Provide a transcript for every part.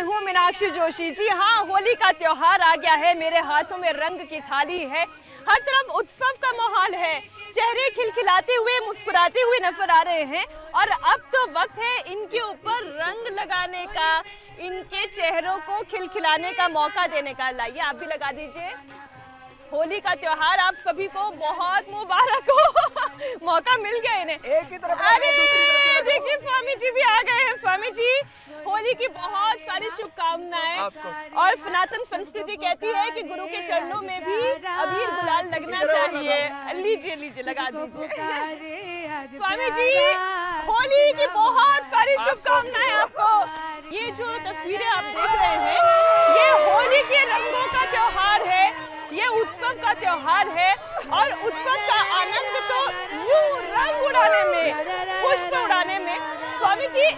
मैं हूँ मीनाक्षी जोशी। जी हाँ, होली का त्योहार आ गया है, मेरे हाथों में रंग की थाली है, हर तरफ उत्सव का माहौल है, चेहरे खिलखिलाते हुए मुस्कुराते हुए नजर आ रहे हैं। और अब तो वक्त है इनके ऊपर रंग लगाने का, इनके चेहरों को खिलखिलाने का मौका देने का। लाइए आप भी लगा दीजिए। होली का त्योहार आप सभी को बहुत मुबारक हो। मौका मिल गया इन्हें। एक ही तरफ अरे देखिए स्वामी जी भी आ गए हैं। स्वामी जी, होली की बहुत सारी शुभकामनाएं। और सनातन संस्कृति कहती है कि गुरु के चरणों में भी अबीर गुलाल लगना चाहिए। लीजिए लीजिए, लगा दीजिए। स्वामी जी, होली की बहुत सारी शुभकामनाएं आपको। ये जो तस्वीरें आप देख रहे हैं, ये होली के रंगों का त्योहार है, ये उत्सव का त्योहार है। और उत्सव का आनंद तो यूं रंग उड़ाने में, पुष्प उड़ाने में। स्वामी जी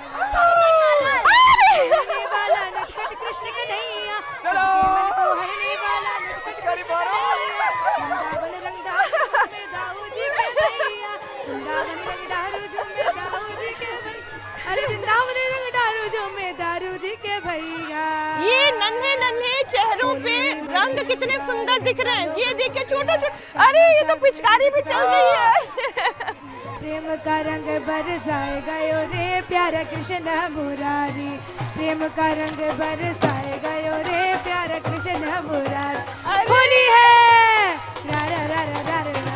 ये नन्हे नन्हे चेहरों पे रंग कितने सुंदर दिख रहे हैं। ये देखिए छोटे छोटे, अरे ये तो पिचकारी भी चल रही है। प्रेम का रंग बरसाए गयो रे प्यारा कृष्ण मुरारी, प्रेम का रंग बरसाए गयो रे प्यारा कृष्ण मुरारी। होली है रा रा रा रा रा रा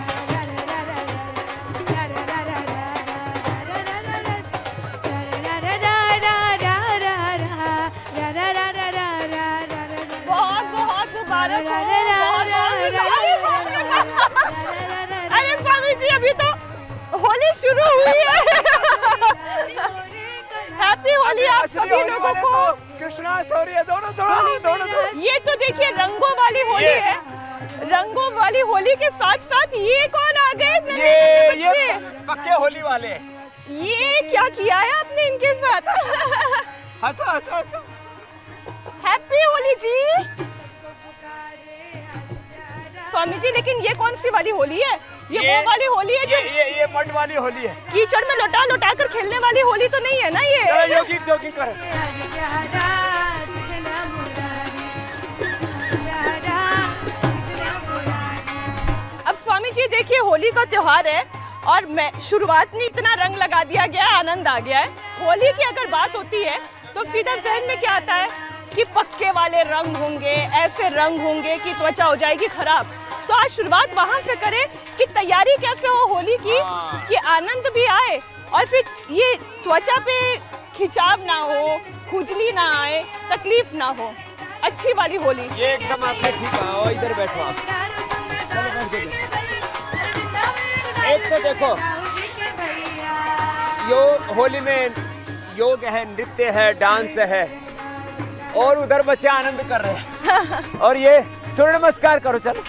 अरे स्वामी जी, अभी तो होली शुरू हुई है। हैप्पी होली आप सभी लोगों को। कृष्णा सॉरी दोनों। ये तो देखिए रंगों वाली होली है। रंगों वाली होली के साथ साथ ये कौन आ गए? ये पक्के होली वाले। ये क्या किया है आपने इनके साथ? अच्छा। हैप्पी होली जी। स्वामी जी, लेकिन ये कौन सी वाली होली है? ये वो वाली होली है जो ये मड वाली होली है। कीचड़ में लौटा कर खेलने वाली होली तो नहीं है ना ये? जोगिंग कर। अब स्वामी जी देखिए, होली का त्योहार है और मैं शुरुआत में इतना रंग लगा दिया गया, आनंद आ गया है। होली की अगर बात होती है तो सीधा जहन में क्या आता है कि पक्के वाले रंग होंगे, ऐसे रंग होंगे कि त्वचा हो जाएगी खराब। तो आज शुरुआत वहां से करें कि तैयारी कैसे हो होली की, कि आनंद भी आए और फिर ये त्वचा पे खिंचाव ना हो, खुजली ना आए, तकलीफ ना हो। अच्छी वाली होली। ये एकदम आपने ठीक कहा। इधर बैठो आप। एक तो देखो, यो होली में योग है, नृत्य है, डांस है, और उधर बच्चे आनंद कर रहे हैं। और ये सूर्य नमस्कार करो, चलो।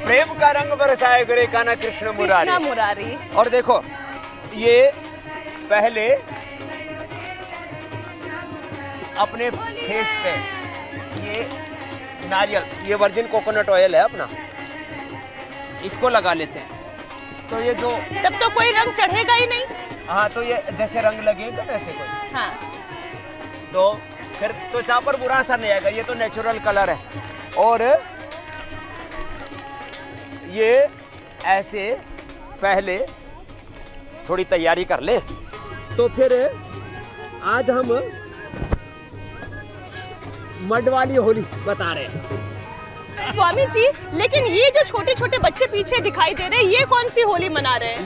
प्रेम का रंग बरसाए गरे कान्हा कृष्ण मुरारी। और देखो, ये पहले अपने फेस पे ये नारियल, ये वर्जिन कोकोनट ऑयल है अपना, इसको लगा लेते हैं। तो ये जो तब तो कोई रंग चढ़ेगा ही नहीं। हाँ, तो ये जैसे रंग लगेगा ना ऐसे कोई, हाँ, तो फिर त्वचा पर बुरा असर नहीं आएगा। ये तो नेचुरल कलर है। और ये ऐसे पहले थोड़ी तैयारी कर ले, तो फिर आज हम मड वाली होली बता रहे हैं। स्वामी जी, लेकिन ये जो छोटे छोटे बच्चे पीछे दिखाई दे रहे हैं, ये कौन सी होली मना रहे हैं?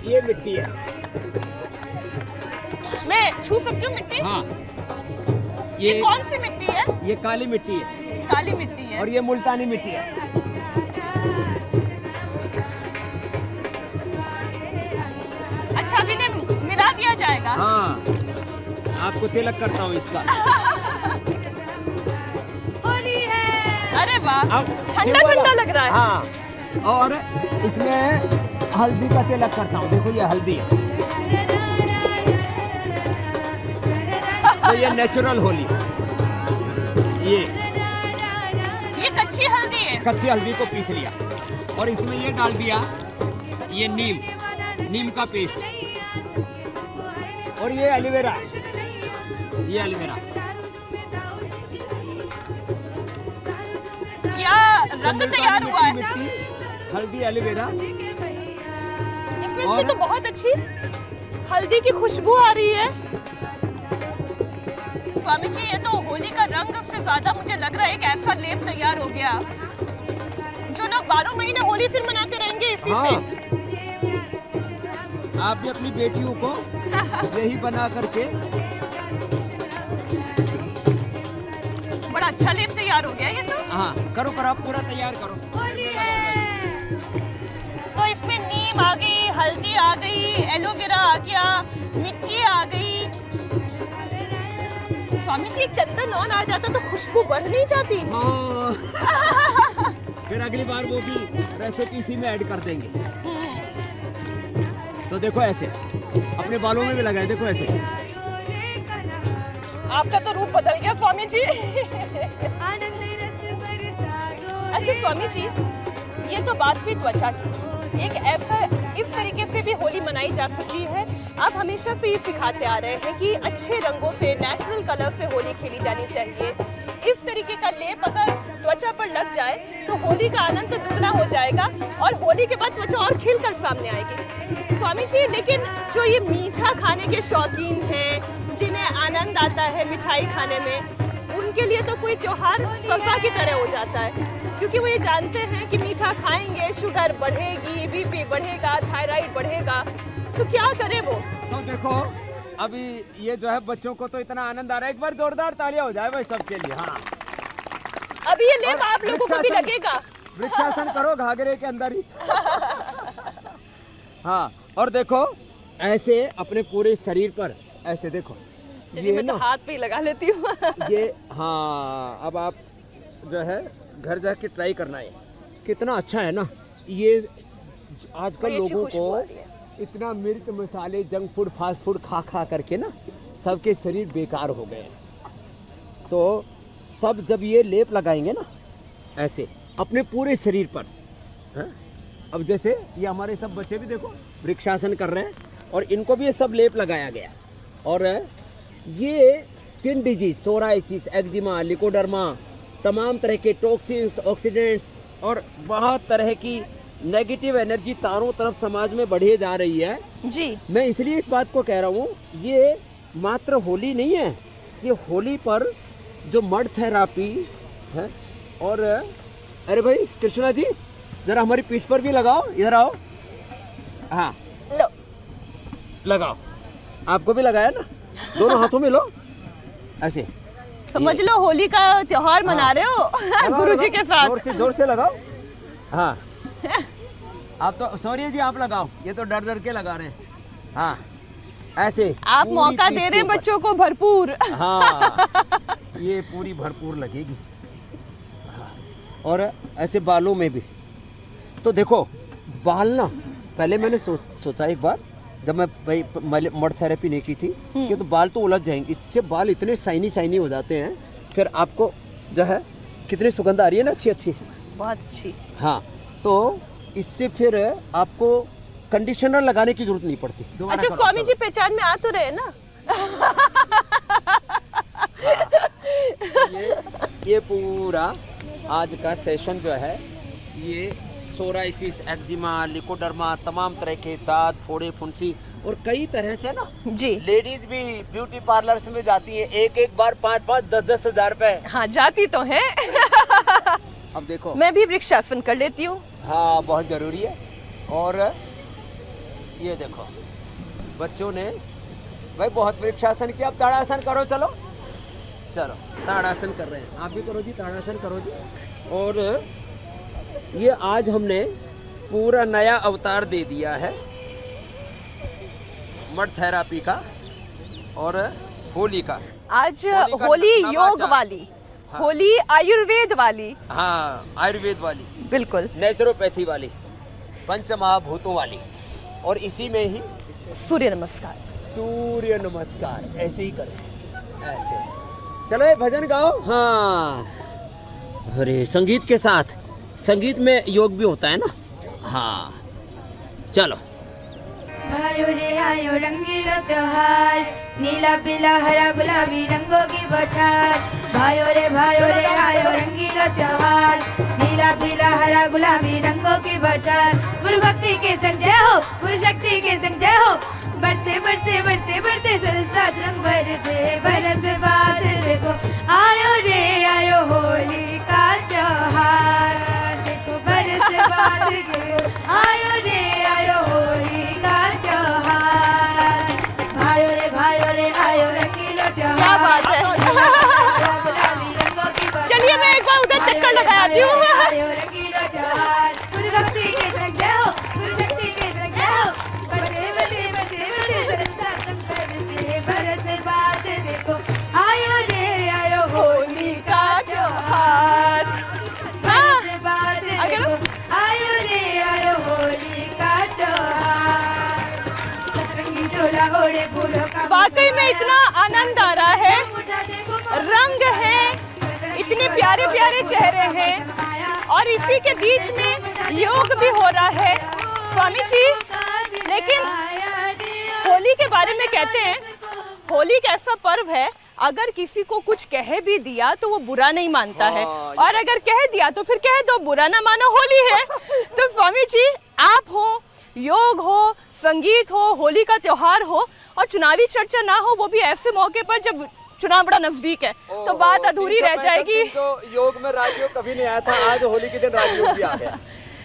ये मिट्टी है। मैं छू सकती हूँ मिट्टी? हाँ। ये कौन सी मिट्टी है? ये काली मिट्टी है। काली मिट्टी है। और ये मुल्तानी मिट्टी है। अच्छा, अभी ने मिला दिया जाएगा। हाँ, आपको तिलक करता हूँ इसका। होली है। अरे वाह, अब ठंडा ठंडा लग रहा है। हाँ, और इसमें हल्दी का तिलक करता हूँ। देखो, ये हल्दी है। तो ये नेचुरल होली। ये कच्ची हल्दी है। कच्ची हल्दी को पीस लिया और इसमें ये डाल दिया ये नीम का पेस्ट, और ये एलोवेरा, क्या रंग तैयार हुआ है। मिट्टी, हल्दी, एलोवेरा। इसमें से तो बहुत अच्छी हल्दी की खुशबू आ रही है। स्वामी जी, ये तो होली का रंग से ज्यादा मुझे लग रहा है एक ऐसा लेप तैयार हो गया जो लोग 12 महीने होली फिर मनाते रहेंगे इसी हाँ। से। आप भी अपनी बेटियों को यही बना करके। बड़ा अच्छा लेप तैयार हो गया ये तो। हाँ, करो आप पूरा तैयार करो। तो इसमें नीम आ गई, हल्दी आ गई, एलोवेरा आ गया, मिट्टी आ गई। स्वामी जी, एक चंदन और आ जाता तो खुशबू बढ़ नहीं जाती? हाँ। फिर अगली बार वो भी रेसिपी इसी में ऐड कर देंगे। तो देखो ऐसे अपने बालों में भी लगाए, देखो ऐसे। आपका तो रूप बदल गया स्वामी जी। अच्छा स्वामी जी, ये तो बात हुई त्वचा की। एक ऐसा इस तरीके से भी होली मनाई जा सकती है। आप हमेशा से ये सिखाते आ रहे हैं कि अच्छे रंगों से, नेचुरल कलर से होली खेली जानी चाहिए। इस तरीके का लेप अगर त्वचा पर लग जाए तो होली का आनंद तो दुगना हो जाएगा और होली के बाद त्वचा और खिलकर सामने आएगी। स्वामी जी, लेकिन जो ये मीठा खाने के शौकीन हैं, जिन्हें आनंद आता है मिठाई खाने में, उनके लिए तो कोई त्योहार सजा की तरह हो जाता है, क्योंकि वो ये जानते हैं कि मीठा खाएंगे शुगर बढ़ेगी, बीपी बढ़ेगा, थायराइड बढ़ेगा। तो क्या करे वो? तो देखो अभी ये जो है बच्चों को तो इतना आनंद आ रहा है, एक बार जोरदार तालियां हो जाए भाई सबके लिए। हाँ, अभी ये लेप आप लोगों को भी लगेगा। वृक्षासन करो घाघरे के अंदर ही। हाँ, और देखो ऐसे अपने पूरे शरीर पर ऐसे देखो। चलिए मैं तो हाथ पे ही लगा लेती हूँ। ये हाँ, अब आप जो है घर जाके ट्राई करना है, कितना अच्छा है ना। ये आजकल लोगों को इतना मिर्च मसाले जंक फूड फास्ट फूड खा करके ना सबके शरीर बेकार हो गए हैं। तो सब जब ये लेप लगाएंगे ना ऐसे अपने पूरे शरीर पर, है? अब जैसे ये हमारे सब बच्चे भी देखो वृक्षासन कर रहे हैं और इनको भी ये सब लेप लगाया गया। और ये skin disease, psoriasis, eczema, leucoderma, तमाम तरह के टॉक्सिन्स, ऑक्सीडेंट्स और बहुत तरह की नेगेटिव एनर्जी चारों तरफ समाज में बढ़े जा रही है जी। मैं इसलिए इस बात को कह रहा हूँ, ये मात्र होली नहीं है, ये होली पर जो मड थेरापी है। और अरे भाई कृष्णा जी, जरा हमारी पीठ पर भी लगाओ, इधर आओ। हाँ लो, लगाओ। आपको भी लगाया ना, दोनों हाथों में लो ऐसे। समझ लो होली का त्योहार मना रहे हो गुरुजी के साथ। जोर से लगाओ। हाँ, आप तो सॉरी जी, आप लगाओ, ये तो डर डर के लगा रहे हैं। हाँ, ऐसे आप मौका दे रहे हैं बच्चों को भरपूर। हाँ, ये पूरी भरपूर लगेगी। हाँ, और ऐसे बालों में भी। तो देखो बाल ना, पहले मैंने सोचा एक बार जब मैं भाई मड थेरेपी नहीं की थी कि तो बाल तो उलझ जाएंगे, इससे बाल इतने शाइनी हो जाते हैं। फिर आपको जो है कितनी सुगंध आ रही है ना, अच्छी बहुत अच्छी। हाँ, तो इससे फिर आपको कंडीशनर लगाने की जरूरत नहीं पड़ती। अच्छा स्वामी जी, पहचान में आ तो रहे ना? ये पूरा आज का सेशन जो है, ये सोराइसिस, एक्जिमा, लिकोडर्मा, तमाम तरह के दांत, फोड़े, फुंसी और कई तरह से ना जी। लेडीज भी ब्यूटी पार्लर्स में जाती है, एक बार 5-5, 10-10 हजार रुपए। हाँ, जाती तो है। अब देखो मैं भी वृक्षासन कर लेती हूँ। हाँ, बहुत जरूरी है। और ये देखो बच्चों ने भाई बहुत वृक्षासन किया, अब ताड़ासन करो। चलो ताड़ासन कर रहे हैं, आप भी करो जी, ताड़ासन करो जी। और ये आज हमने पूरा नया अवतार दे दिया है मड थेरापी का और होली का। आज होली योग वाली, हाँ। होली आयुर्वेद वाली। हाँ, आयुर्वेद वाली, बिल्कुल नेचुरोपैथी वाली, पंच महाभूतों वाली। और इसी में ही सूर्य नमस्कार। सूर्य नमस्कार ऐसे ही करें, ऐसे। चलो ये भजन गाओ। हाँ, अरे संगीत के साथ, संगीत में योग भी होता है ना। हाँ, चलो। भाइयों रे आयो रंगीला त्योहार, नीला पीला हरा गुलाबी रंगों की बौछार। भाइयों रे आयो रंगीला त्योहार, नीला पीला हरा गुलाबी रंगों की बौछार। गुरु भक्ति के संग जय हो, गुरु शक्ति के संग जय हो। बरसे बरसे बरसे बरसे सरसात रंग बरसे, बरस बाद देखो आयो रे आयो होली का त्योहार। देखो बरस बाद देखो आयो रे आयो होली का त्योहार। भाइयों रे आयो रंगीला त्योहार। क्या बात है। गुलाबी रंगों की बौछार। चलिए मैं एक बार उधर चक्कर लगा आती हूँ। आयो रंगीला त्योहार, गुरु भक्ति के संग जय हो, गुरु शक्ति के संग जय हो। बरसे बरसे बरसे बरसे सरसात रंग बरसे, बरस बाद देखो आयो रे आयो होली का त्योहार। बरस बाद देखो आयो रे आयो होली का त्योहार। सतरंगी चोला ओढ़े फूलों का वाकई में इतना आनंद आ रहा है, मुठा देखो रंग है, इतने प्यारे प्यारे चेहरे हैं और इसी के बीच में योग भी हो रहा है। स्वामी जी, लेकिन होली के बारे में कहते हैं, होली एक ऐसा पर्व है, अगर किसी को कुछ कह भी दिया तो वो बुरा नहीं मानता है, और अगर कह दिया तो फिर कह दो, बुरा ना मानो, होली है। तो स्वामी जी, आप हो, योग हो, संगीत हो, होली का त्योहार हो और चुनावी चर्चा ना हो, वो भी ऐसे मौके पर जब चुनाव बड़ा नजदीक है, तो बात अधूरी रह जाएगी। तो योग में राजयोग कभी नहीं आया था, आज होली के दिन राजयोग भी आ गया।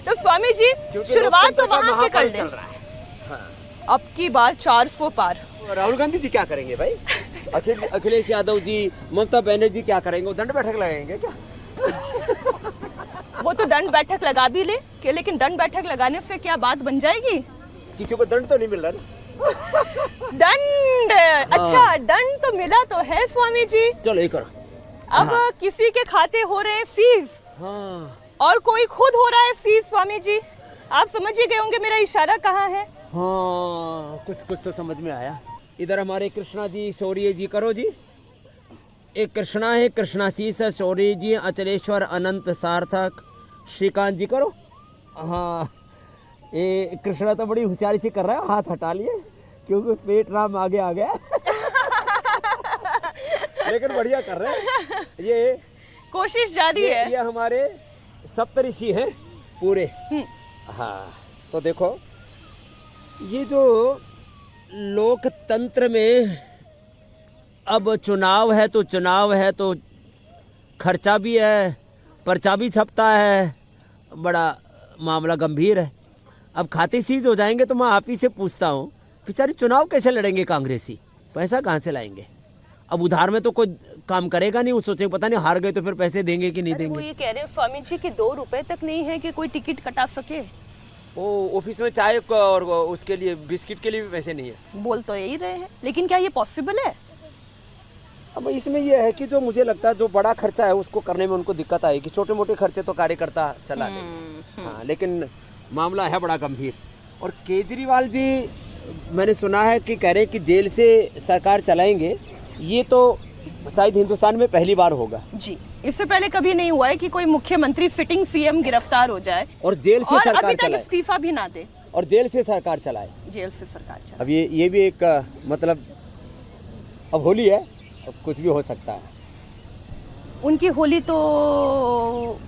तो स्वामी जी, शुरुआत तो वहां से कर लें। हाँ। अब की बार 400 पार। राहुल गांधी जी क्या करेंगे भाई? अखिलेश यादव जी, ममता बनर्जी क्या करेंगे? वो दंड बैठक लगाएंगे क्या? वो तो दंड बैठक लगा भी ले कि, लेकिन दंड बैठक लगाने से क्या बात बन जाएगी? किसी को दंड तो नहीं मिल रहा ना। दंड, अच्छा दंड तो मिला तो है स्वामी जी। चलो ये करो। अब किसी के खाते हो रहे हैं फीस, हाँ और कोई खुद हो रहा है फीस। स्वामी जी, आप समझ ही गए होंगे मेरा इशारा कहाँ है। हाँ, कुछ तो समझ में आया। इधर हमारे कृष्णा जी, शौर्य जी, करो जी। एक कृष्णा है, कृष्णाशीष, शौर्य जी, अचलेश्वर, अनंत, सार्थक, श्रीकांत जी, करो। हाँ, ये कृष्णा तो बड़ी होशियारी से कर रहा है, हाथ हटा लिए क्योंकि पेट राम आगे आ गया। लेकिन बढ़िया कर रहे हैं, ये कोशिश जारी है। ये हमारे सप्तऋषि हैं पूरे। हाँ, तो देखो ये जो लोकतंत्र में अब चुनाव है तो खर्चा भी है, पर्चा भी छपता है, बड़ा मामला गंभीर है। अब खाते सीज हो जाएंगे तो मैं आप ही से पूछता हूँ, बेचारी चुनाव कैसे लड़ेंगे कांग्रेसी? पैसा कहाँ से लाएंगे? अब उधार में तो कोई काम करेगा नहीं, वो सोचे पता नहीं हार गए तो फिर पैसे देंगे कि नहीं देंगे। वो ये कह रहे हैं स्वामी जी कि 2 रुपए तक नहीं है कि कोई टिकट कटा सके। वो ऑफिस में चाय और उसके लिए बिस्किट के लिए भी पैसे नहीं है। बोल तो यही रहे हैं, लेकिन क्या ये पॉसिबल है? अब इसमें ये है कि जो मुझे लगता है जो बड़ा खर्चा है उसको करने में उनको दिक्कत आएगी, छोटे मोटे खर्चे तो कार्यकर्ता चला लेंगे। हाँ, लेकिन मामला है बड़ा गंभीर। और केजरीवाल जी, मैंने सुना है कि कह रहे हैं कि जेल से सरकार चलाएंगे। ये तो शायद हिंदुस्तान में पहली बार होगा जी। इससे पहले कभी नहीं हुआ है कि कोई मुख्यमंत्री सिटिंग सीएम गिरफ्तार हो जाए और जेल से सरकार अभी तक चलाए, इस्तीफा भी ना दे, और जेल से सरकार चलाए। जेल से सरकार चलाए। अब ये भी एक मतलब, अब होली है, अब कुछ भी हो सकता है। उनकी होली तो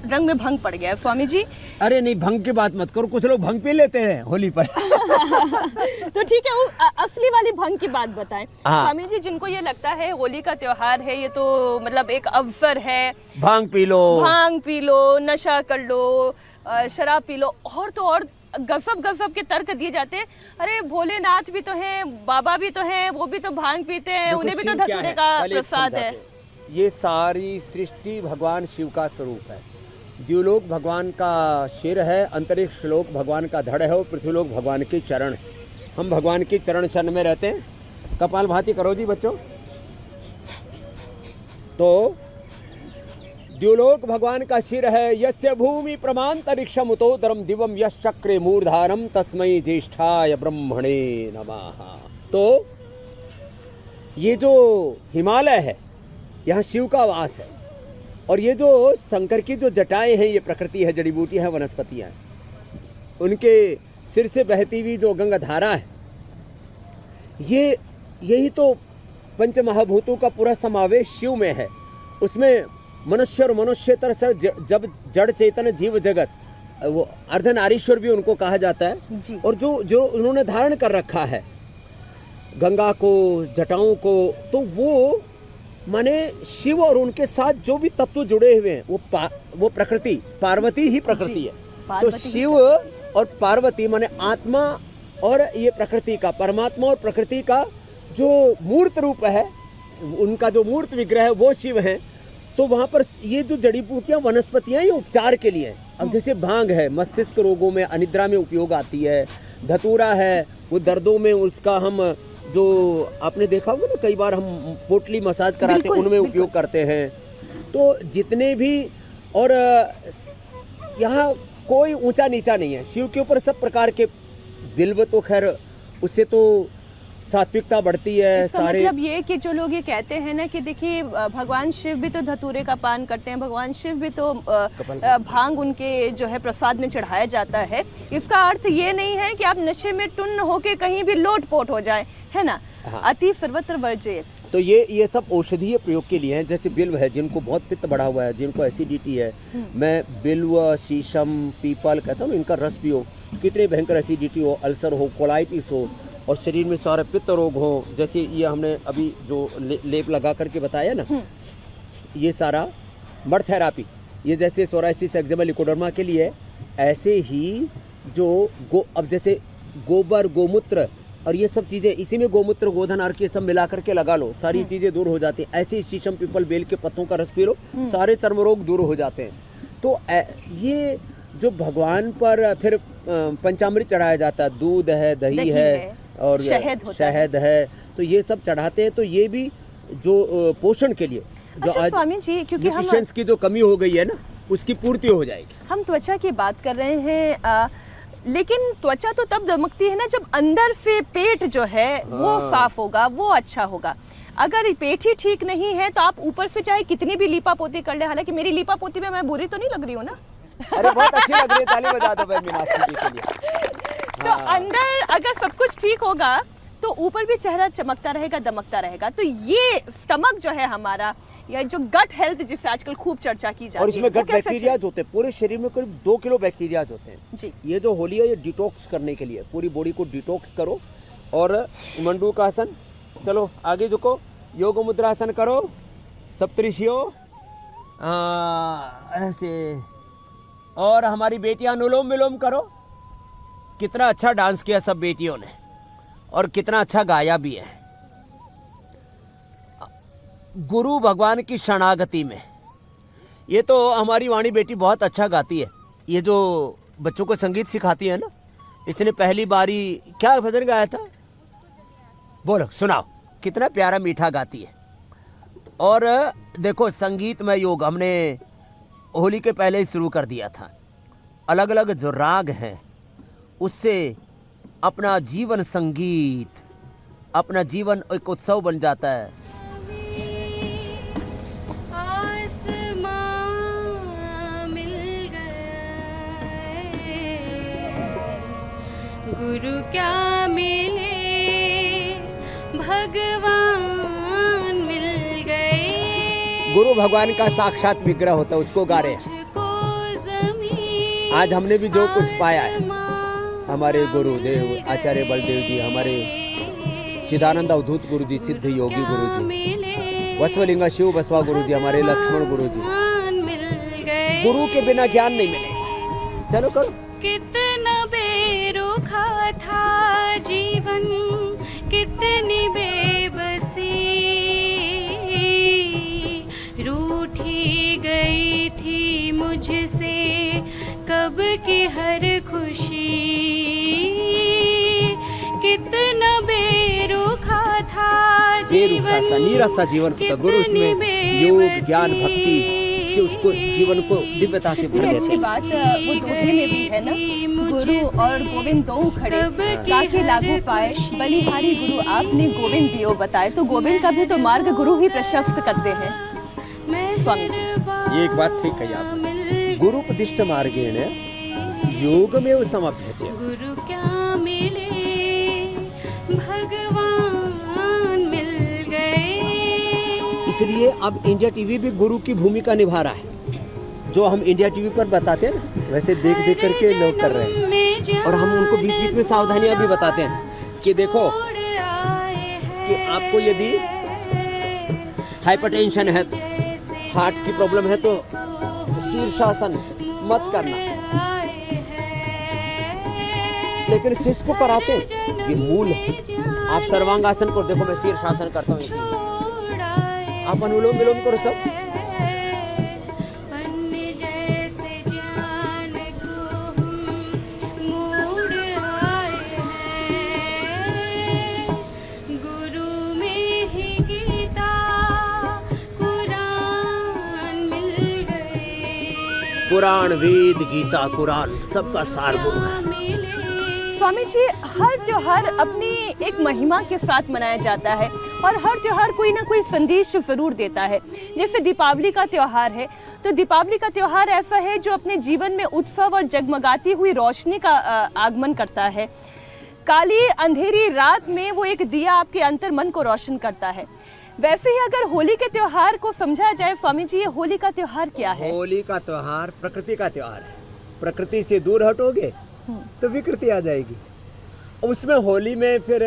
रंग में भंग पड़ गया है स्वामी जी। अरे नहीं, भंग की बात मत करो, कुछ लोग भंग पी लेते हैं होली पर। तो ठीक है, वो असली वाली भंग की बात बताएं। हाँ। स्वामी जी, जिनको ये लगता है होली का त्योहार है, ये तो मतलब एक अवसर है, भांग पी लो, नशा कर लो, शराब पी लो, और तो और गजब के तर्क दिए जाते हैं। अरे भोलेनाथ भी तो हैं, बाबा भी तो हैं, वो भी तो भांग पीते हैं, उन्हें भी तो धतूरे का प्रसाद है। ये सारी सृष्टि भगवान शिव का स्वरूप है। द्युलोक भगवान का सिर है, अंतरिक्ष लोक भगवान का धड़ है, और पृथ्वीलोक भगवान के चरण है। हम भगवान के चरण शरण में रहते हैं। कपाल भाती करो जी बच्चों। तो द्युलोक भगवान का सिर है, यस्य भूमि प्रमांतरिक्षम उतोदरम दिवम यश चक्रे मूर्धारम तस्मै ज्येष्ठाय ब्रह्मणे नमः। तो ये जो हिमालय है, यहाँ शिव का वास है, और ये जो शंकर की जो जटाएं हैं, ये प्रकृति है, जड़ी बूटी है, वनस्पतियाँ हैं। उनके सिर से बहती हुई जो गंगा धारा है, ये यही तो पंच महाभूतों का पूरा समावेश शिव में है। उसमें मनुष्य और मनुष्यतर से जब जड़ चेतन जीव जगत, वो अर्धनारीश्वर भी उनको कहा जाता है जी। और जो उन्होंने धारण कर रखा है गंगा को, जटाओं को, तो वो माने शिव और उनके साथ जो भी तत्व जुड़े हुए हैं वो प्रकृति, पार्वती ही प्रकृति है। तो पार्वती शिव और पार्वती माने आत्मा और ये प्रकृति का, परमात्मा और प्रकृति का जो मूर्त रूप है, उनका जो मूर्त विग्रह है वो शिव है। तो वहाँ पर ये जो जड़ी बूटियाँ, वनस्पतियाँ, ये उपचार के लिए हैं। अब जैसे भांग है, मस्तिष्क रोगों में, अनिद्रा में उपयोग आती है। धतूरा है, वो दर्दों में उसका हम जो आपने देखा होगा ना, कई बार हम पोटली मसाज कराते हैं, उनमें उपयोग करते हैं। तो जितने भी, और यहाँ कोई ऊंचा नीचा नहीं है, शिव के ऊपर सब प्रकार के बिल्व, तो खैर उससे तो सात्विकता बढ़ती है। इसका सारे मतलब ये कि जो लोग ये कहते हैं ना कि देखिए भगवान शिव भी तो धतूरे का पान करते हैं, भगवान शिव भी तो भांग उनके जो है प्रसाद में चढ़ाया जाता है, इसका अर्थ ये नहीं है कि आप नशे में टुन्न होके कहीं भी लोटपोट हो जाए, है ना। हाँ। अति सर्वत्र वर्जित। तो ये सब औषधीय प्रयोग के लिए हैं। जैसे बिल्व है, जिनको बहुत पित्त बढ़ा हुआ है, जिनको एसिडिटी है, मैं बिल्व, शीशम, पीपल कहता हूँ, इनका रस पियो। कितने भयंकर एसिडिटी हो, अल्सर हो, कोलाइटिस हो और शरीर में सारे पित्त रोग हो, जैसे ये हमने अभी जो लेप लगा करके बताया ना, ये सारा मड थेरापी, ये जैसे सोराइसिस, एक्जिमा, लिकोडर्मा के लिए, ऐसे ही जो अब जैसे गोबर, गोमूत्र और ये सब चीज़ें, इसी में गोमूत्र, गोधन अर्क ये सब मिला करके लगा लो, सारी चीज़ें दूर हो जाती हैं। ऐसे ही शीशम, पीपल, बेल के पत्तों का रस पी लो, सारे चर्म रोग दूर हो जाते हैं। तो ये जो भगवान पर फिर पंचामृत चढ़ाया जाता है, दूध है, दही है और शहद है, तो ये सब चढ़ाते हैं। तो ये भी जो पोषण के लिए, जो अच्छा, आज स्वामी जी, क्योंकि हम न्यूट्रिशंस की जो कमी हो गई है ना, उसकी पूर्ति हो जाएगी। हम त्वचा की बात कर रहे हैं, लेकिन त्वचा तो तब दमकती है ना जब अंदर से पेट जो है वो साफ होगा, वो अच्छा होगा। अगर पेट ही ठीक नहीं है तो आप ऊपर से चाहे कितनी भी लीपा पोती कर ले, हालांकि मेरी लीपा पोती में मैं बुरी तो नहीं लग रही हूँ ना। अरे बहुत अच्छी लग रही है, ताली बजा दो भाई मीनाक्षी जी के लिए। तो अंदर अगर सब कुछ ठीक होगा तो ऊपर भी चेहरा चमकता रहेगा, दमकता रहेगा। तो ये स्टमक जो है हमारा, या जो गट हेल्थ जिससे आजकल खूब चर्चा की जाती है, और इसमें गट बैक्टीरिया होते हैं, पूरे शरीर में करीब 2 किलो बैक्टीरिया होते हैं जी। ये जो होली है, ये डिटॉक्स करने के लिए, पूरी बॉडी को डिटॉक्स करो। और मंडूकासन, चलो आगे झुको, योग मुद्रासन करो, सप्तऋषियों ऐसे, और हमारी बेटियां अनुलोम विलोम करो। कितना अच्छा डांस किया सब बेटियों ने, और कितना अच्छा गाया भी है। गुरु भगवान की शरणागति में, ये तो हमारी वाणी बेटी बहुत अच्छा गाती है। ये जो बच्चों को संगीत सिखाती है ना, इसने पहली बारी क्या भजन गाया था, बोलो सुनाओ, कितना प्यारा मीठा गाती है। और देखो, संगीतमय योग हमने होली के पहले ही शुरू कर दिया था। अलग अलग जो राग हैं, उससे अपना जीवन संगीत, अपना जीवन एक उत्सव बन जाता है। गुरु क्या मिले, भगवान मिल गए। गुरु भगवान का साक्षात विग्रह होता है, उसको गा रहे हैं। आज हमने भी जो कुछ पाया है, हमारे गुरुदेव आचार्य बलदेव जी, हमारे चिदानंद अवधूत गुरु जी, सिद्ध योगी गुरु जी, वस्वलिंगा शिव बसवा गुरु जी, हमारे लक्ष्मण गुरु जी। गुरु के बिना ज्ञान नहीं मिलेगा। चलो करो। कितना बेरुखा था जीवन, कितनी बेबसी, रूठी गई थी मुझसे कब की हर खुशी। कितना बेरुखा था जीवन, नीरसा जीवन होता। गुरु इसमें योग, ज्ञान, भक्ति से उसको जीवन को दिव्यता से भर देते हैं। अच्छी बात वो दोहे में भी है ना, गुरु और गोविंद दो खड़े ताकि लागू पाए, बलिहारी गुरु आपने गोविंद दियो बताए। तो गोविंद का भी तो मार्ग गुरु ही प्रशस्त करते हैं। स्वामी जी, ये एक बात ठीक कही आपने, गुरुपदिष्ट मार्गेण योग में समभ्यस्य। गुरु क्या मिले भगवान मिल गए। इसलिए अब इंडिया टीवी भी गुरु की भूमिका निभा रहा है। जो हम इंडिया टीवी पर बताते हैं ना, वैसे देख देख करके लोग कर रहे हैं। और हम उनको बीच बीच में सावधानियां भी बताते हैं कि देखो कि आपको यदि हाइपरटेंशन है, हार्ट की प्रॉब्लम है, तो शीर्षासन मत करना। लेकिन शीर्ष को कराते हैं, ये मूल है। आप सर्वांगासन को देखो, मैं शीर्षासन करता हूँ इसी। आप अनुलोम विलोम करो सब। कुरान, वेद, गीता, कुरान सबका सार गुरु है। स्वामी जी, हर त्योहार अपनी एक महिमा के साथ मनाया जाता है और हर त्योहार कोई ना कोई संदेश जरूर देता है। जैसे दीपावली का त्योहार है, तो दीपावली का त्योहार ऐसा है जो अपने जीवन में उत्सव और जगमगाती हुई रोशनी का आगमन करता है। काली अंधेरी रात में वो एक दिया आपके अंतर मन को रोशन करता है। वैसे ही अगर होली के त्योहार को समझा जाए स्वामी जी, ये होली का त्योहार क्या है? होली का त्योहार प्रकृति का त्योहार है। प्रकृति से दूर हटोगे तो विकृति आ जाएगी। उसमें होली में फिर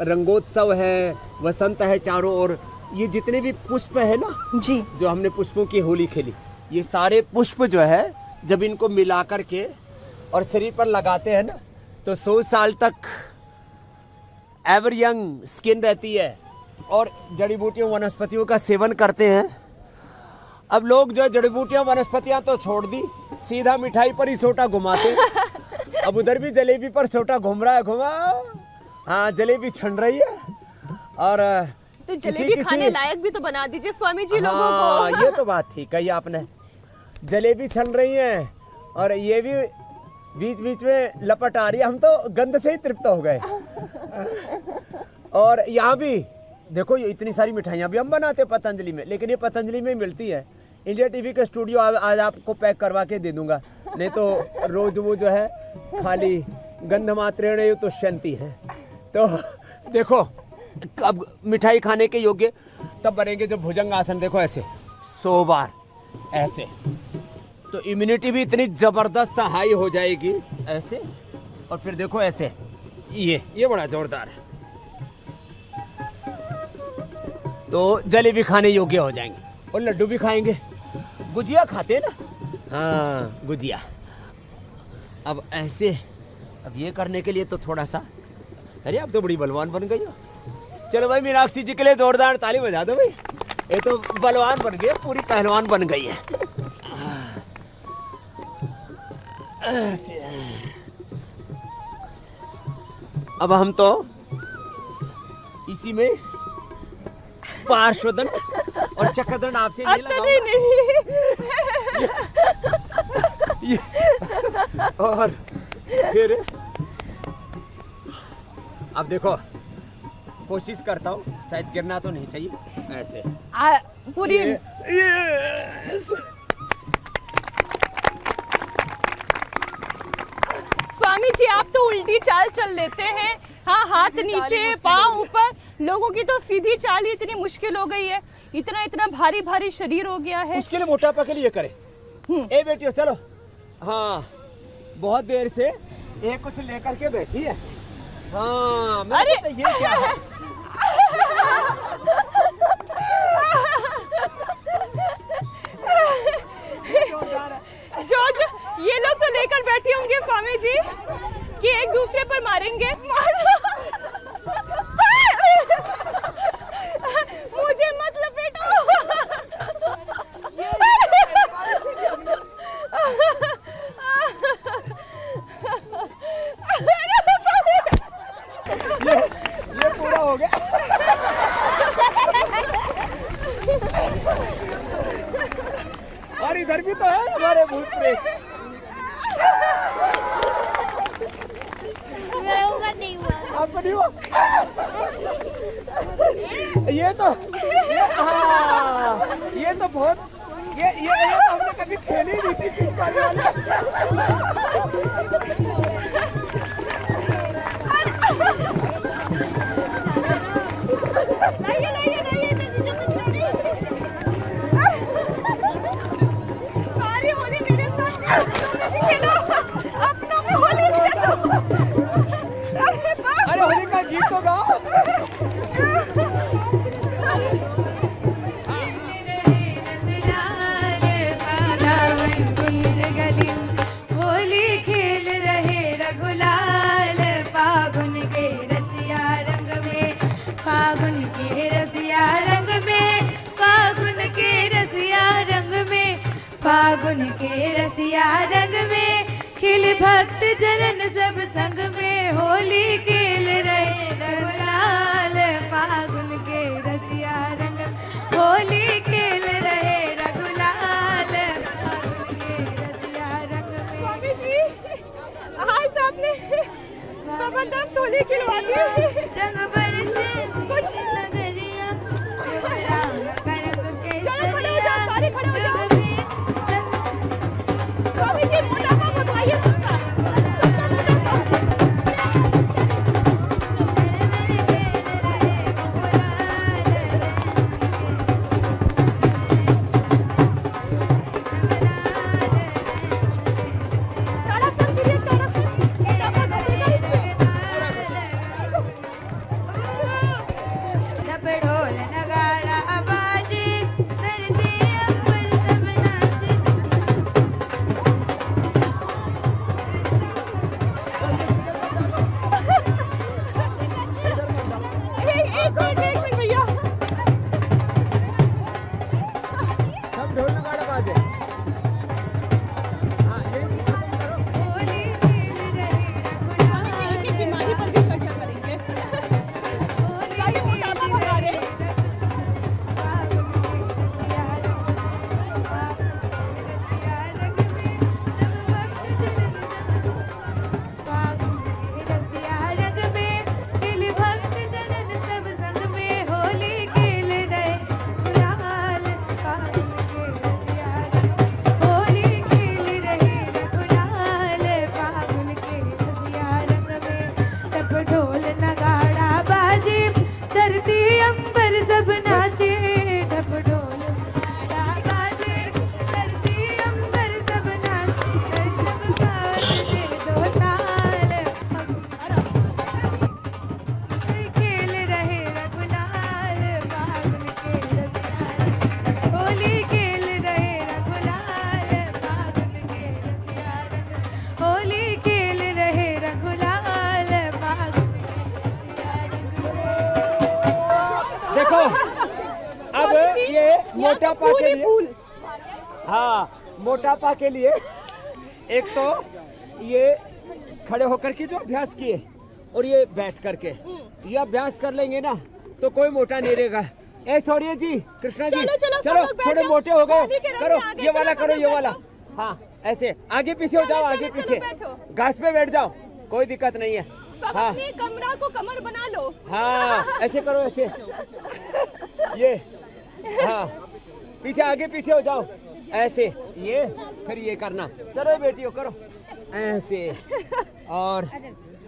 रंगोत्सव है, वसंत है चारों ओर। ये जितने भी पुष्प है ना जी, जो हमने पुष्पों की होली खेली, ये सारे पुष्प जो है जब इनको मिला करके और शरीर पर लगाते हैं ना, तो 100 साल तक एवर यंग स्किन रहती है। और जड़ी बूटियों वनस्पतियों का सेवन करते हैं। अब लोग जो जड़ी बूटियां वनस्पतियां तो छोड़ दी, सीधा मिठाई पर ही सोटा घुमाते। अब उधर भी जलेबी पर सोटा घूम रहा है, घुमा। हाँ, जलेबी छन रही है। और तो जलेबी खाने लायक भी तो बना दीजिए स्वामी जी लोगों को। ये तो बात ठीक कही आपने। जलेबी छन रही है और ये भी बीच बीच में लपट आ रही है। हम तो गंध से ही तृप्त हो गए। और यहाँ भी देखो, ये इतनी सारी मिठाइयाँ भी हम बनाते हैं पतंजलि में, लेकिन ये पतंजलि में मिलती है। इंडिया टीवी का स्टूडियो आज आपको पैक करवा के दे दूंगा, नहीं तो रोज वो जो है खाली गंध मात्रेण ये तो शांति है। तो देखो, अब मिठाई खाने के योग्य तब बनेंगे जब भुजंग आसन, देखो ऐसे 100 बार ऐसे, तो इम्यूनिटी भी इतनी जबरदस्त हाई हो जाएगी ऐसे। और फिर देखो ऐसे, ये बड़ा जोरदार है। तो जलेबी खाने योग्य हो जाएंगे और लड्डू भी खाएंगे। गुजिया खाते हैं ना, हाँ गुजिया। अब ऐसे, अब ये करने के लिए तो थोड़ा सा, अरे आप तो बड़ी बलवान बन गई हो। चलो भाई, मीनाक्षी जी के लिए जोरदार ताली बजा दो भाई। ये तो बलवान बन गई, पूरी पहलवान बन गई है। अब हम तो इसी में पार्श्वदंड और चक्रदंड आपसे नहीं लगाऊंगा। और फिर अब देखो, कोशिश करता हूँ, शायद गिरना तो नहीं चाहिए। ऐसे पूरी स्वामी जी, आप तो उल्टी चाल चल लेते हैं। हाँ, हाथ नीचे, पाँव ऊपर। लोगों की तो सीधी चाल ही इतनी मुश्किल हो गई है। इतना इतना भारी भारी शरीर हो गया है। उसके लिए मोटापा के लिए करे। ए बेटियों चलो। हाँ, बहुत देर से ये कुछ लेकर के बैठी है। हाँ, अरे तो ये क्या है? जो ये लोग तो लेकर बैठे होंगे स्वामी जी कि एक दूसरे पर मारेंगे। मुझे मत लपेटो। ये पूरा हो गया। और इधर भी तो है हमारे भूत प्रेत। आपको नहीं हुआ? ये तो हाँ, ये तो बहुत ये तो हमने कभी खेली नहीं थी पिचकारी वाली। सारी होली मेरे साथ खेलो, अपनों में होली खेलो। अरे होली का गीत तो गाओ। होली खेल रहे रघुलाल फागुन के रसिया रंग में, फागुन के रसिया रंग में, फागुन के रसिया रंग में, फागुन के रसिया रंग में, खिल भक्त जनन सब संग में, होली खेल रहे रघुलाल फागुन के रसिया रंग में, होली खेल रहे रघुलाल फागुन के रसिया रंग में। स्वामी जी, आज आपने जबरदस्त होली खिलवा दी। रंग बरसे कुछ नगरिया, राम का रंग केसरिया, रंग में स्वामी जी मोटापा बताइए सबका। ढोल नगाड़ा आवाज़े, धरती अंबर सब नाचे। एक मिनट भैया, सब ढोल नगाड़ा बाजे। हाँ, यही खत्म करो। होली खेल रहे स्वामी जी की बीमारी पर भी चर्चा करेंगे। सारे मोटापा भगा रहे। ढोल नगाड़ा बाजे, धरती अंबर सब नाचे। ढप ढोल नगाड़ा बाजे, धरती अंबर सब नाचे। सब साथ दे दो ताल, खेल रहे रघुलाल फागुन के रसिया रंग। होली खेल रहे रघुलाल फागुन के रसिया रंग। होली खेल रहे रघुलाल फागुन के रसिया रंग। देखो अब ये मोटापा के लिए, फूल हाँ मोटापा के लिए एक तो ये खड़े होकर के जो अभ्यास किए और ये बैठ करके ये अभ्यास कर लेंगे ना तो कोई मोटा नहीं रहेगा। ए सौर्य जी, कृष्णा जी, चलो, चलो, सब चलो लोग बैठ थोड़े जाओ। मोटे हो गए, होली के रंग करो में आगे, ये वाला, चलो, करो सब ये लोग वाला। बैठो। हाँ ऐसे आगे पीछे हो जाओ, चलो, आगे चलो, पीछे बैठो। घास पे बैठ जाओ, कोई दिक्कत नहीं है। सब हाँ अपनी कमरा को कमर बना लो। हाँ ऐसे करो, ऐसे ये, हाँ पीछे आगे पीछे हो जाओ ऐसे, ये फिर ये करना। चलो बेटियों करो ऐसे, और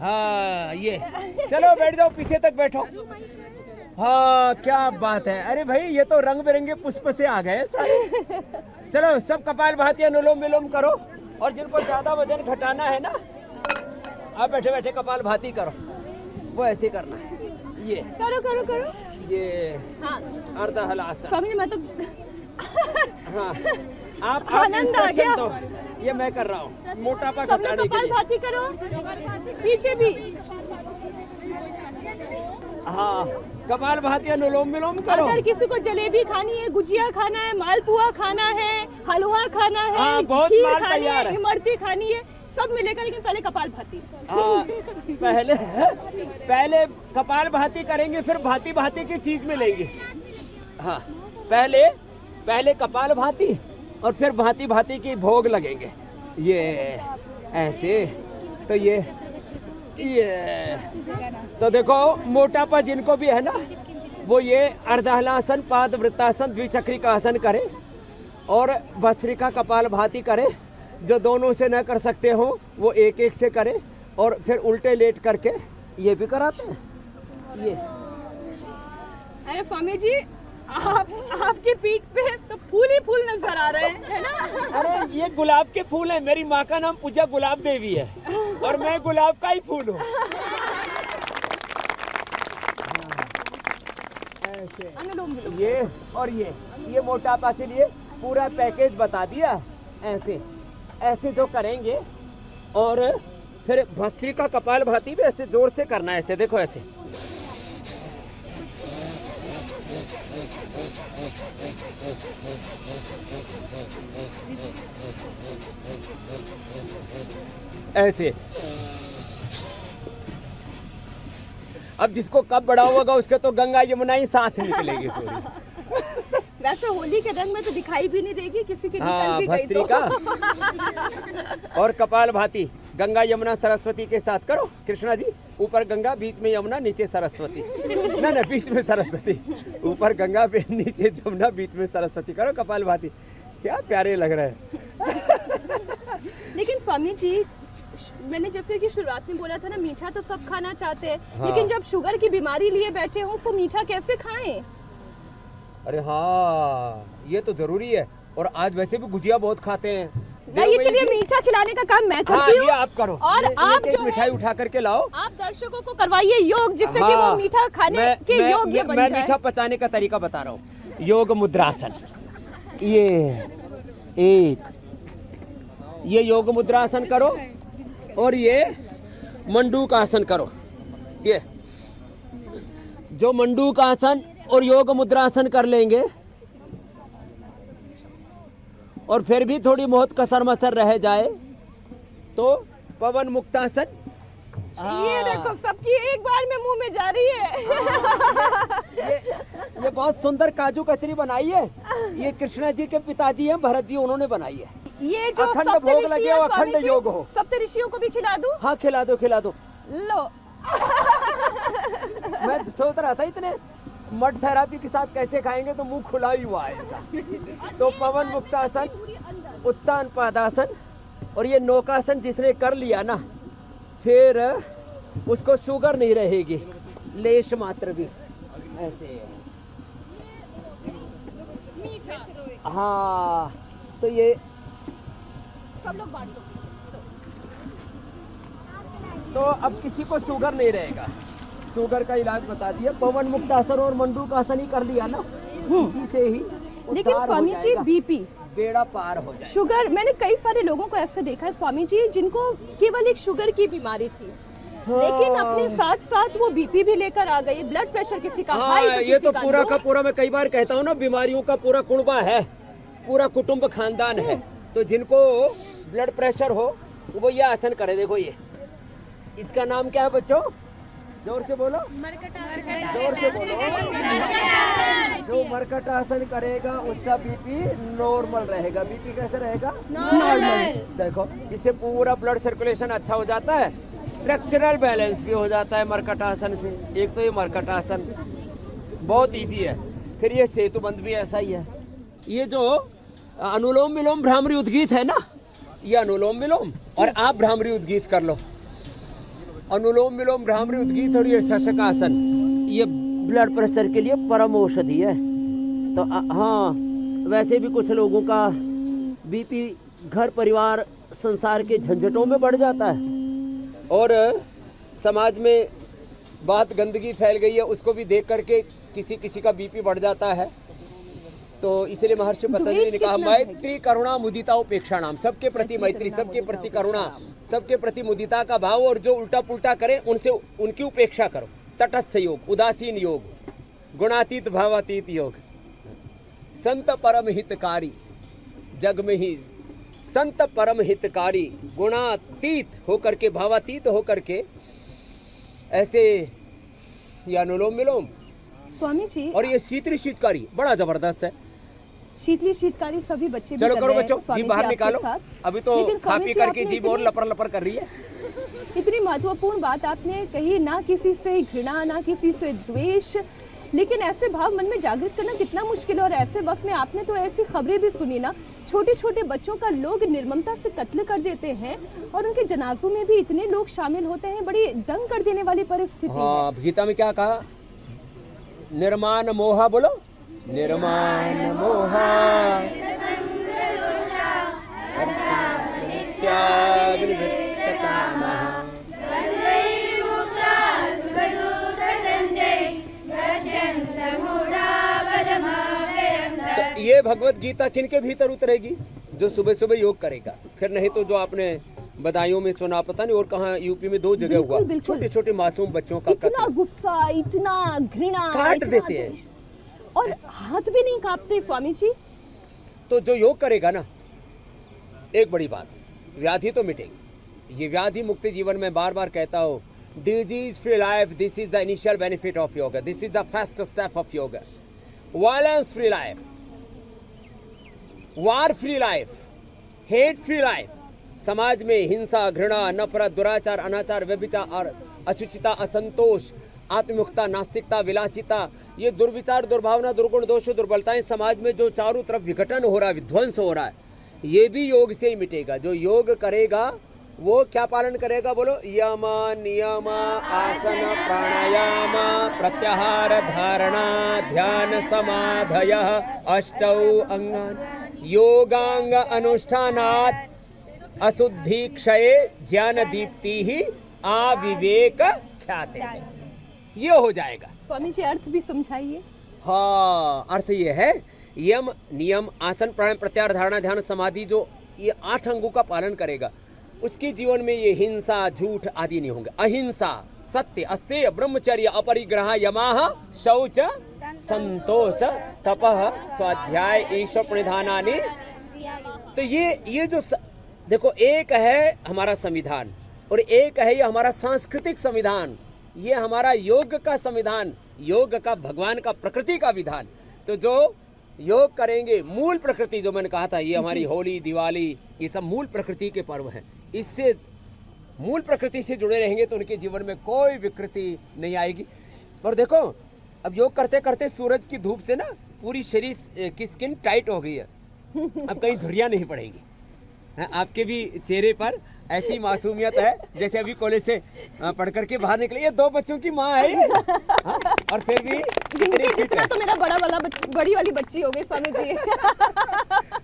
हाँ ये, चलो बैठ जाओ, पीछे तक बैठो। हाँ क्या बात है, अरे भाई ये तो रंग बिरंगे पुष्प से आ गए सारे। चलो सब कपाल भाती अनुलोम विलोम करो, और जिनको ज्यादा वजन घटाना है ना आप बैठे बैठे कपाल भाती करो, वो ऐसे करना है। ये करो करो करो। ये हाँ अर्धा हलासन। स्वामी जी मैं तो हाँ आप आनंद आ गया। तो ये मैं कर रहा हूँ मोटापा सब लोग घटाने के कपाल लिए। भाती करो, पीछे भी। हाँ कपाल भाती अनुलोम विलोम करो। अगर किसी को जलेबी खानी है, गुजिया खाना है, मालपुआ खाना है, हलवा खाना है, हाँ, बहुत खीर माल खानी तैयार है, है। इमरती खानी है, सब मिलेगा, लेकिन पहले कपाल भाती। हाँ पहले कपाल भाती करेंगे, फिर भांति भांति की चीज मिलेंगी। हाँ पहले कपाल भाती और फिर भांति भांति की भोग लगेंगे। ये ऐसे, तो ये तो देखो मोटापा जिनको भी है ना, वो ये अर्धहलासन, पाद वृत्तासन, द्विचक्री का आसन करें और भस्त्रिका कपालभाति करें। जो दोनों से न कर सकते हो वो एक एक से करें, और फिर उल्टे लेट करके ये भी कराते हैं। ये अरे स्वामी जी, आपकी पीठ पे तो फूल ही फूल नजर आ रहे हैं, है ना? अरे ये गुलाब के फूल है। मेरी माँ का नाम पूजा गुलाब देवी है और मैं गुलाब का ही फूल हूँ। ऐसे ये और ये मोटापा के लिए पूरा पैकेज बता दिया। ऐसे ऐसे जो करेंगे, और फिर भस्त्रिका कपालभाति भी ऐसे जोर से करना है। ऐसे देखो, ऐसे ऐसे। अब जिसको कब बड़ा होगा उसके तो गंगा यमुना ही साथ निकलेगी पूरी। वैसे होली के रंग में तो दिखाई भी नहीं देगी किसी की हाँ, निकल भी गई तो। भस्त्रिका और कपालभाति गंगा यमुना सरस्वती के साथ करो। कृष्णा जी, ऊपर गंगा, बीच में यमुना, नीचे सरस्वती। ना बीच में सरस्वती, ऊपर गंगा, नीचे यमुना, बीच में सरस्वती करो कपालभाति। क्या प्यारे लग रहे हैं। लेकिन स्वामी जी, मैंने जैसे कि शुरुआत में बोला था ना, मीठा तो सब खाना चाहते हैं, हाँ। लेकिन जब शुगर की बीमारी लिए बैठे हो तो मीठा कैसे खाएं? अरे हाँ, ये तो जरूरी है। और आज वैसे भी गुजिया बहुत खाते हैं। नहीं, चलिए मीठा खिलाने का काम मैं करती हूँ। ये आप करो। और आप एक जो मिठाई उठा करके लाओ। आप दर्शकों को करवाइए योग, जिससे कि वो मीठा खाने के योग्य बन जाए। मैं मीठा पचाने का तरीका बता रहा हूँ। योग मुद्रासन, ये योग मुद्रासन करो, और ये मंडूक आसन करो। ये जो मंडूक आसन और योग मुद्रासन कर लेंगे, और फिर भी थोड़ी बहुत कसर मसर रह जाए तो पवन मुक्तासन। ये देखो, सबकी एक बार में मुंह में जा रही है। ये बहुत सुंदर काजू कचरी बनाई है। ये कृष्णा जी के पिताजी हैं, भरत जी, उन्होंने बनाई है। ये जो अखंड भोग लगे हो, अखंड योग हो। सप्त ऋषियों को भी खिला दूं? हाँ, खिला दो, खिला दो। लो। मैं सोच रहा था इतने मड थेरापी के साथ कैसे खाएंगे तो मुंह खुला ही हुआ आएगा। तो पवन मुक्तासन, उत्तान पादासन और ये नौकासन जिसने कर लिया ना, फिर उसको शुगर नहीं रहेगी, लेश मात्र भी। ऐसे हाँ, तो ये सब लोग बांट दो। तो अब किसी को शुगर नहीं रहेगा। शुगर का इलाज बता दिया। पवन मुक्त आसन और मंडूक आसन ही कर लिया ना, इसी से ही लेकिन स्वामी जी, बीपी, बेड़ा पार हो जाए। शुगर, मैंने कई सारे लोगों को ऐसे देखा है स्वामी जी, जिनको केवल एक शुगर की बीमारी थी, लेकिन अपने साथ साथ वो बीपी भी लेकर आ गई, ब्लड प्रेशर किसी का हाई, तो ये तो पूरा का पूरा, मैं कई बार कहता हूँ ना, बीमारियों का पूरा कुनबा है, पूरा कुटुंब खानदान है। तो जिनको ब्लड प्रेशर हो वो ये आसन करे। देखो, ये इसका नाम क्या है बच्चों? जोर से बोलो, जोर से बोलो। जो मरकट आसन करेगा उसका बीपी नॉर्मल रहेगा। बीपी कैसे रहेगा? नॉर्मल। देखो, इससे पूरा ब्लड सर्कुलेशन अच्छा हो जाता है, स्ट्रक्चरल बैलेंस भी हो जाता है मरकट आसन से। एक तो ये मरकट आसन बहुत इजी है, फिर ये सेतुबंध भी ऐसा ही है। ये जो अनुलोम विलोम भ्रामरी उद्गीत है ना, ये अनुलोम विलोम, और आप भ्रामरी उद्गीत कर लो। अनुलोम विलोम भ्रामरी उद्गीत और ये शशकासन, ये ब्लड प्रेशर के लिए परम औषधि है। तो हाँ, वैसे भी कुछ लोगों का बीपी घर परिवार संसार के झंझटों में बढ़ जाता है, और समाज में बात गंदगी फैल गई है, उसको भी देख करके किसी किसी का बीपी बढ़ जाता है। तो इसलिए महर्षि पतंजलि ने कहा, मैत्री करुणा मुदिता उपेक्षा नाम। सबके प्रति मैत्री, सबके प्रति करुणा, सबके प्रति मुदिता का भाव, और जो उल्टा पुल्टा करे उनसे उनकी उपेक्षा करो। तटस्थ योग, उदासीन योग, गुणातीत भावातीत योग, संत परम हितकारी, जग में ही संत परम हितकारी, गुणातीत होकर के, भावातीत होकर के, ऐसे ये अनुलोम विलोम। स्वामी जी, और ये शीतली शीतकारी बड़ा जबरदस्त है। शीतली शीतकारी सभी बच्चे भी चलो कर करो रहे हैं, बच्चों, स्वामी जी बाहर जी निकालो। आपके साथ। अभी तो लेकिन खा स्वामी पी जी, करके आपने जीभ और लपर लपर कर रही है। इतनी महत्वपूर्ण बात आपने कही, ना किसी से घृणा, ना किसी से द्वेष, लेकिन ऐसे भाव मन में जागृत करना कितना मुश्किल है। और ऐसे वक्त में आपने तो ऐसी खबरें भी सुनी ना, छोटे छोटे बच्चों का लोग निर्ममता से कत्ल कर देते हैं और उनके जनाजों में भी इतने लोग शामिल होते हैं, बड़ी दंग कर देने वाली परिस्थिति हाँ, गीता में क्या कहा? निर्माण मोहा, बोलो निर्माण मोहा त्याग तो ये भगवत गीता किनके भीतर उतरेगी? जो सुबह सुबह योग करेगा। फिर नहीं तो जो आपने बदायूं में सुना, पता नहीं और कहाँ, यूपी में 2 जगह हुआ, छोटे छोटे मासूम बच्चों का इतना गुस्सा, इतना घृणा, काट देते हैं और हाथ भी नहीं कांपते स्वामी जी। तो जो योग करेगा ना, एक बड़ी बात, व्याधि तो मिटेगी। ये व्याधि मुक्ति जीवन में बार बार कहता हूँ, disease free life, this is the initial benefit of yoga, this is the first step of yoga. Violence free life, war free life, hate free life, समाज में हिंसा, घृणा, नफरत, दुराचार, अनाचार, व्यभिचार और अशुचिता, असंतोष, आत्ममुखता, नास्तिकता, विलासिता, ये दुर्विचार, दुर्भावना, दुर्गुण, दोष, दुर्बलताएं समाज में जो चारों तरफ विघटन हो रहा है, विध्वंस हो रहा है, ये भी योग से ही मिटेगा। जो योग करेगा वो क्या पालन करेगा? बोलो, यम नियम आसन प्राणायाम प्रत्याहार धारणा ध्यान समाधय अष्टौ अंगान योगांग अनुष्ठानात् अशुद्धि क्षये ज्ञान दीप्ति ही अविवेक ख्याते। ये हो जाएगा। स्वामी जी अर्थ भी समझाइए। हाँ, अर्थ ये है, यम नियम आसन प्राणायाम प्रत्याहार धारणा ध्यान समाधि, जो ये 8 अंगों का पालन करेगा, उसके जीवन में ये हिंसा, झूठ आदि नहीं होंगे। अहिंसा, सत्य, अस्तेय, ब्रह्मचर्य, अपरिग्रह, यमाह, शौच, संतोष, तपः, स्वाध्याय, ईश्वर प्रणिधानानि। तो ये जो देखो, एक है हमारा संविधान और एक है ये हमारा सांस्कृतिक संविधान, ये हमारा योग का संविधान, योग का भगवान का प्रकृति का विधान। तो जो योग करेंगे, मूल प्रकृति जो मैंने कहा था, ये हमारी होली, दिवाली, ये सब मूल प्रकृति के पर्व हैं। इससे मूल प्रकृति से जुड़े रहेंगे तो उनके जीवन में कोई विकृति नहीं आएगी। और देखो, अब योग करते करते सूरज की धूप से ना पूरी शरीर की स्किन टाइट हो गई है, अब कहीं झुर्रियाँ नहीं पड़ेंगी। आपके भी चेहरे पर ऐसी मासूमियत है जैसे अभी कॉलेज से पढ़ करके बाहर निकले। ये 2 बच्चों की माँ है ये। और फिर भी इतनी फिट है। तो मेरा बड़ी वाली बच्ची हो गई स्वामी जी।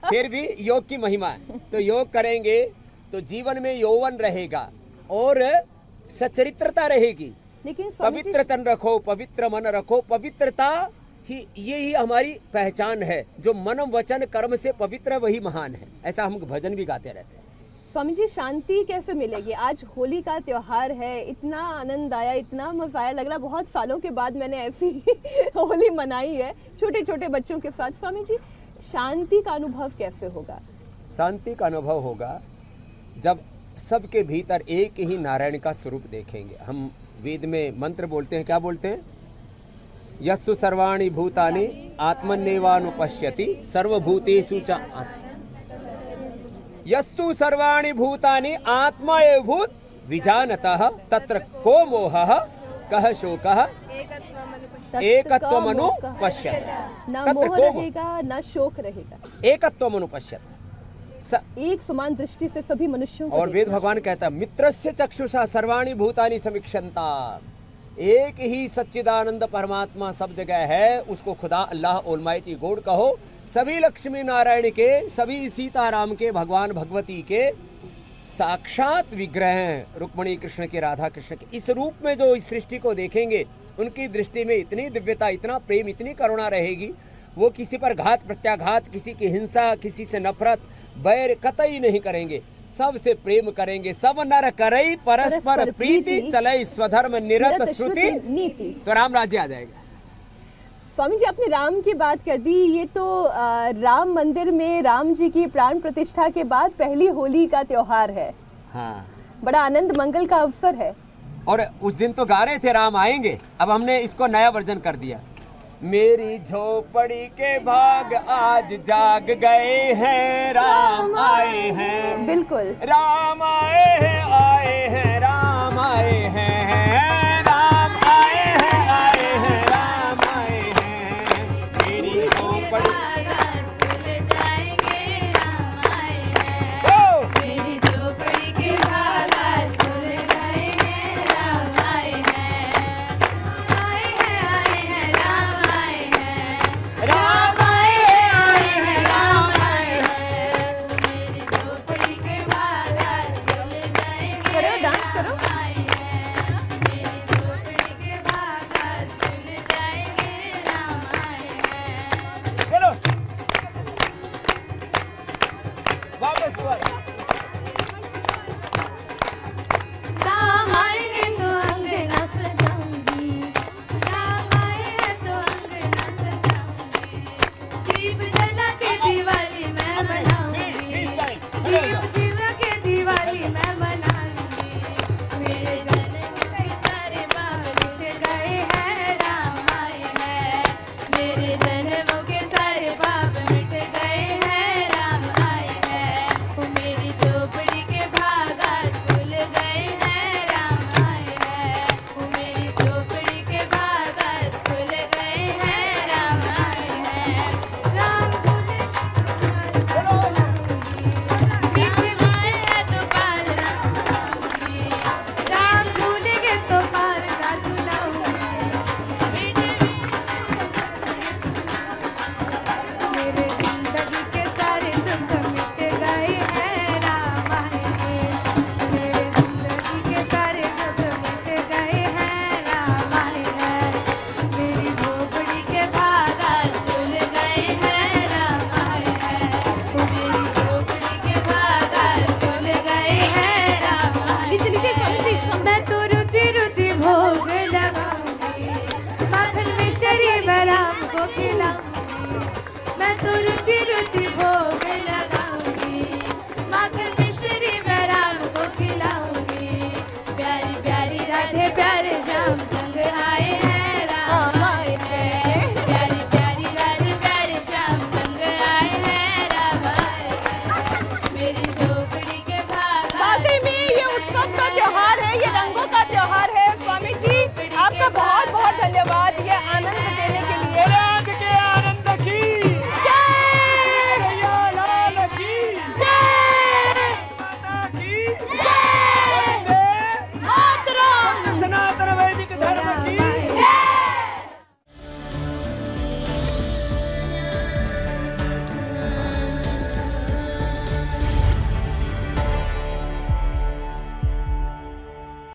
फिर भी योग की महिमा है। तो योग करेंगे तो जीवन में यौवन रहेगा और सचरित्रता रहेगी। लेकिन पवित्र तन रखो, पवित्र मन रखो। पवित्रता ही यही हमारी पहचान है। जो मन वचन कर्म से पवित्र है वही महान है। ऐसा हम भजन भी गाते रहते हैं। स्वामी जी, शांति कैसे मिलेगी? आज होली का त्योहार है, इतना आनंद आया, इतना मजा आया, लग रहा बहुत सालों के बाद मैंने ऐसी होली मनाई है छोटे छोटे बच्चों के साथ। स्वामी जी, शांति का अनुभव कैसे होगा? शांति का अनुभव होगा जब सबके भीतर एक ही नारायण का स्वरूप देखेंगे। हम वेद में मंत्र बोलते हैं, क्या बोलते हैं? यस्तु सर्वाणि भूतानि आत्मन्नेवानुपश्यति सर्वभूतेषु च यस्तु सर्वाणि भूतानि आत्मा एव भूत विजानतः तत्र को मोहः कः शोकः एकत्वमनुपश्यति। ना मोह रहेगा, ना शोक रहेगा, एकत्वमनुपश्यति। एक समान दृष्टि से सभी मनुष्यों को। और वेद भगवान कहता है, मित्रस्य चक्षुषा सर्वाणि भूतानि समीक्षन्ता। एक ही सच्चिदानंद परमात्मा सब जगह है, उसको खुदा अल्लाह ऑलमाइटी गॉड कहो। सभी लक्ष्मी नारायण के, सभी सीताराम के, भगवान भगवती के साक्षात विग्रह हैं। रुक्मणी कृष्ण के, राधा कृष्ण के। इस रूप में जो इस सृष्टि को देखेंगे, उनकी दृष्टि में इतनी दिव्यता, इतना प्रेम, इतनी करुणा रहेगी। वो किसी पर घात प्रत्याघात, किसी की हिंसा, किसी से नफरत, बैर कतई नहीं करेंगे। सबसे प्रेम करेंगे। सब नर करई परस्पर प्रीति, चलई स्वधर्म निरत श्रुति नीति। तो राम राज्य आ जाएगा। स्वामी जी, आपने राम की बात कर दी। ये तो राम मंदिर में राम जी की प्राण प्रतिष्ठा के बाद पहली होली का त्योहार है। हाँ, बड़ा आनंद मंगल का अवसर है। और उस दिन तो गा रहे थे राम आएंगे, अब हमने इसको नया वर्जन कर दिया। मेरी झोपड़ी के भाग आज जाग गए हैं, राम आए हैं। बिल्कुल, राम आए हैं, आए हैं, राम आए हैं, राम आए हैं, आए हैं, राम आए दीप जला के दिवाली मैं मना